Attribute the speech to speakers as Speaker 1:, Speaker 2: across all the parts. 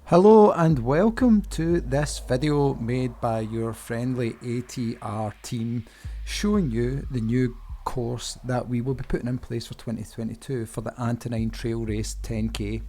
Speaker 1: Hello and welcome to this video made by your friendly ATR team, showing you the new course that we will be putting in place for 2022 for the Antonine Trail Race 10k.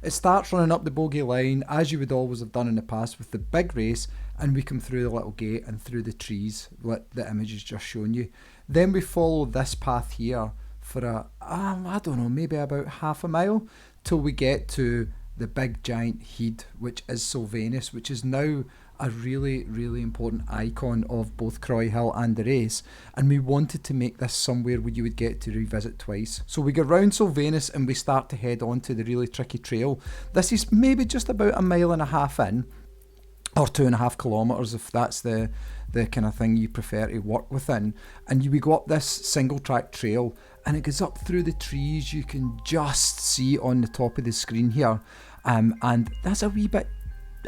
Speaker 1: It starts running up the bogey line as you would always have done in the past with the big race, and we come through the little gate and through the trees like the image is just showing you. Then we follow this path here for I don't know, maybe about half a mile till we get to the big giant head, which is Sylvanus, which is now a really important icon of both Croy Hill and the race, and we wanted to make this somewhere where you would get to revisit twice. So we go round Sylvanus and we start to head on to the really tricky trail. This is maybe just about a mile and a half in, or 2.5 kilometres if that's the kind of thing you prefer to work within. And we go up this single track trail and it goes up through the trees. You can just see on the top of the screen here, and that's a wee bit,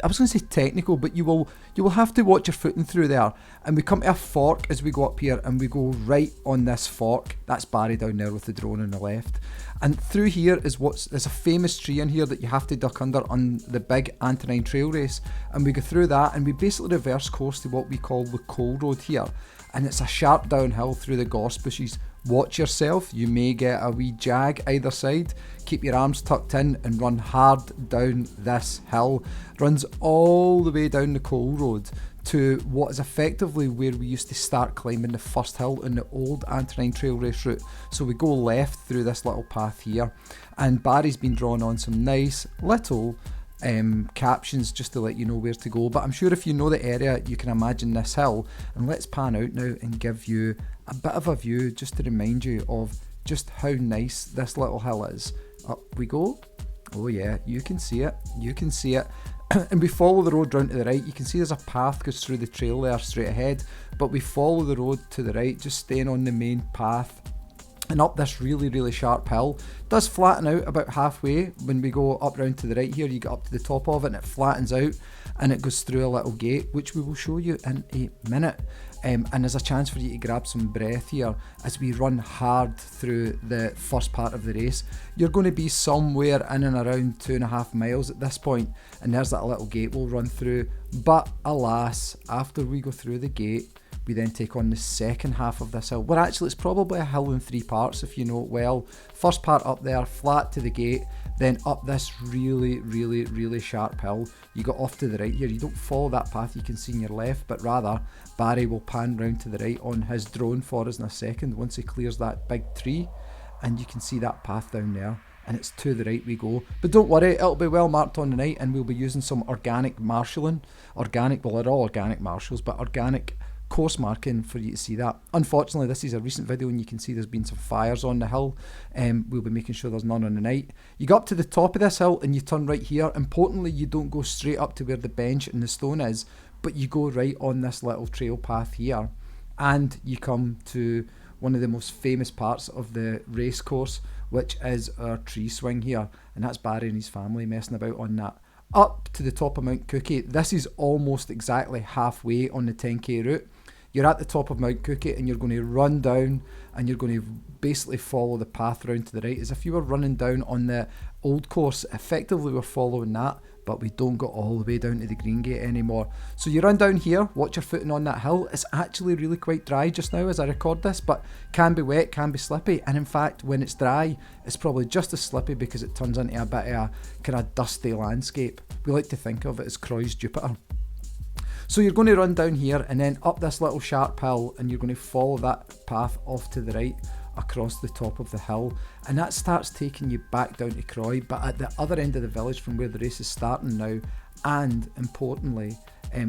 Speaker 1: I was going to say technical, but you will have to watch your footing through there. And we come to a fork as we go up here, and we go right on this fork. That's Barry down there with the drone on the left. And through here is there's a famous tree in here that you have to duck under on the big Antonine Trail Race. And we go through that, and we basically reverse course to what we call the coal road here. And it's a sharp downhill through the gorse bushes. Watch yourself, you may get a wee jag either side. Keep your arms tucked in and run hard down this hill. Runs all the way down the coal road to what is effectively where we used to start climbing the first hill in the old Antonine Trail Race route. So we go left through this little path here, and Barry's been drawing on some nice little captions just to let you know where to go. But I'm sure if you know the area, you can imagine this hill. And let's pan out now and give you a bit of a view just to remind you of just how nice this little hill is. Up we go. Oh yeah, you can see it, and we follow the road round to the right. You can see there's a path goes through the trail there straight ahead, but we follow the road to the right, just staying on the main path and up this really sharp hill. It does flatten out about halfway when we go up round to the right here. You get up to the top of it and it flattens out and it goes through a little gate, which we will show you in a minute. And there's a chance for you to grab some breath here as we run hard through the first part of the race. You're going to be somewhere in and around 2.5 miles at this point, and there's that little gate we'll run through. But alas, after we go through the gate, we then take on the second half of this hill. Well, actually, it's probably a hill in 3 parts if you know it well. First part up there, flat to the gate, then up this really sharp hill. You go off to the right here. You don't follow that path you can see on your left, but rather Barry will pan round to the right on his drone for us in a second once he clears that big tree, and you can see that path down there. And it's to the right we go. But don't worry, it'll be well marked on the night, and we'll be using some organic marshalling. Well, they're all organic marshals, but organic course marking for you to see that. Unfortunately, this is a recent video and you can see there's been some fires on the hill. We'll be making sure there's none on the night. You go up to the top of this hill and you turn right here. Importantly, you don't go straight up to where the bench and the stone is, but you go right on this little trail path here, and you come to one of the most famous parts of the race course, which is our tree swing here, and that's Barry and his family messing about on that. Up to the top of Mount Cookie. This is almost exactly halfway on the 10k route. You're at the top of Mount Cookie and you're going to run down and you're going to basically follow the path round to the right as if you were running down on the old course. Effectively we're following that, but we don't go all the way down to the Green Gate anymore. So you run down here, watch your footing on that hill. It's actually really quite dry just now as I record this, but can be wet, can be slippy, and in fact when it's dry it's probably just as slippy because it turns into a bit of a kind of dusty landscape. We like to think of it as Croy's Jupiter. So you're going to run down here and then up this little sharp hill, and you're going to follow that path off to the right across the top of the hill, and that starts taking you back down to Croy, but at the other end of the village from where the race is starting now, and importantly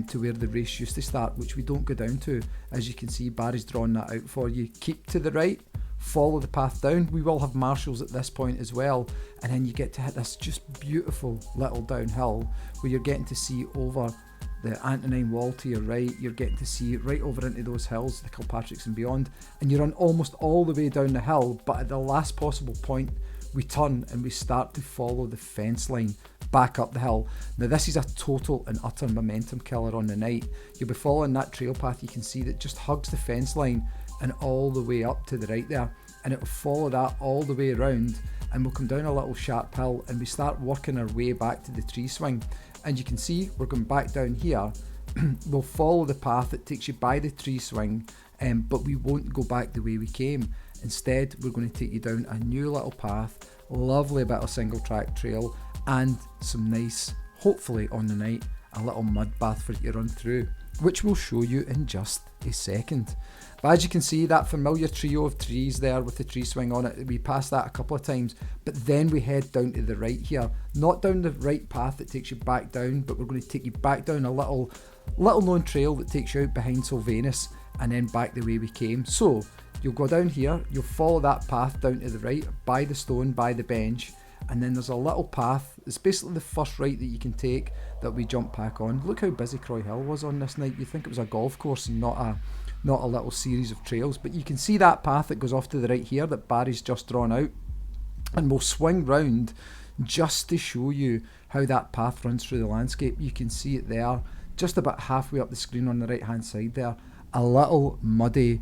Speaker 1: to where the race used to start, which we don't go down to. As you can see, Barry's drawn that out for you. Keep to the right, follow the path down. We will have marshals at this point as well, and then you get to hit this just beautiful little downhill where you're getting to see over the Antonine Wall to your right. You're getting to see right over into those hills, the Kilpatricks and beyond, and you run almost all the way down the hill, but at the last possible point we turn and we start to follow the fence line back up the hill. Now this is a total and utter momentum killer on the night. You'll be following that trail path you can see that just hugs the fence line and all the way up to the right there, and it will follow that all the way around, and we'll come down a little sharp hill and we start working our way back to the tree swing. and you can see we're going back down here. We'll follow the path that takes you by the tree swing, but we won't go back the way we came. Instead, we're going to take you down a new little path, lovely bit of single track trail, and some nice, hopefully on the night, a little mud bath for you to run through, which we'll show you in just a second. But as you can see, that familiar trio of trees there with the tree swing on it, we passed that a couple of times, but then we head down to the right here. Not down the right path that takes you back down, but we're going to take you back down a little known trail that takes you out behind Sylvanus and then back the way we came. So you'll go down here, you'll follow that path down to the right, by the stone, by the bench, and then there's a little path. It's basically the first right that you can take that we jump back on. Look how busy Croy Hill was on this night. You'd think it was a golf course and not a little series of trails, but you can see that path that goes off to the right here that Barry's just drawn out, and we'll swing round just to show you how that path runs through the landscape. You can see it there, just about halfway up the screen on the right hand side there, a little muddy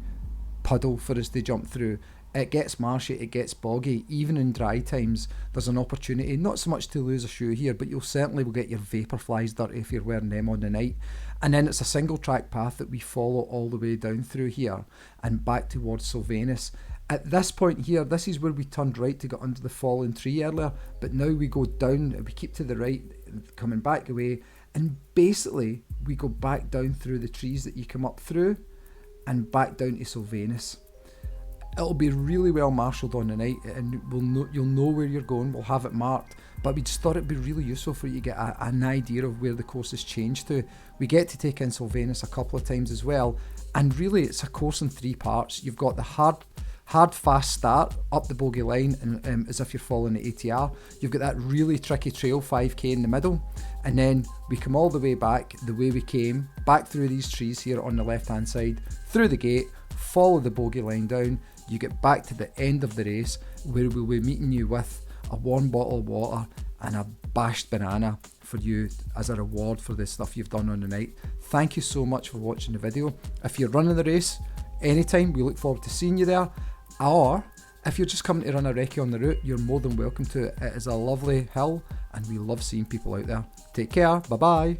Speaker 1: puddle for us to jump through. It gets marshy, it gets boggy. Even in dry times, there's an opportunity, not so much to lose a shoe here, but you'll certainly will get your vapor flies dirty if you're wearing them on the night. And then it's a single track path that we follow all the way down through here and back towards Sylvanus. At this point here, this is where we turned right to get under the fallen tree earlier, but now we go down and we keep to the right, coming back away, and basically we go back down through the trees that you come up through and back down to Sylvanus. It'll be really well marshalled on the night, and you'll know where you're going. We'll have it marked, but we just thought it'd be really useful for you to get an idea of where the course has changed to. We get to take in Sylvanus a couple of times as well, and really it's a course in three parts. You've got the hard fast start up the bogey line, and as if you're following the ATR. You've got that really tricky trail 5k in the middle, and then we come all the way back the way we came, back through these trees here on the left hand side, through the gate, follow the bogey line down. You get back to the end of the race where we'll be meeting you with a warm bottle of water and a bashed banana for you as a reward for the stuff you've done on the night. Thank you so much for watching the video. If you're running the race anytime, we look forward to seeing you there. Or if you're just coming to run a recce on the route, you're more than welcome to it. It is a lovely hill and we love seeing people out there. Take care, bye bye.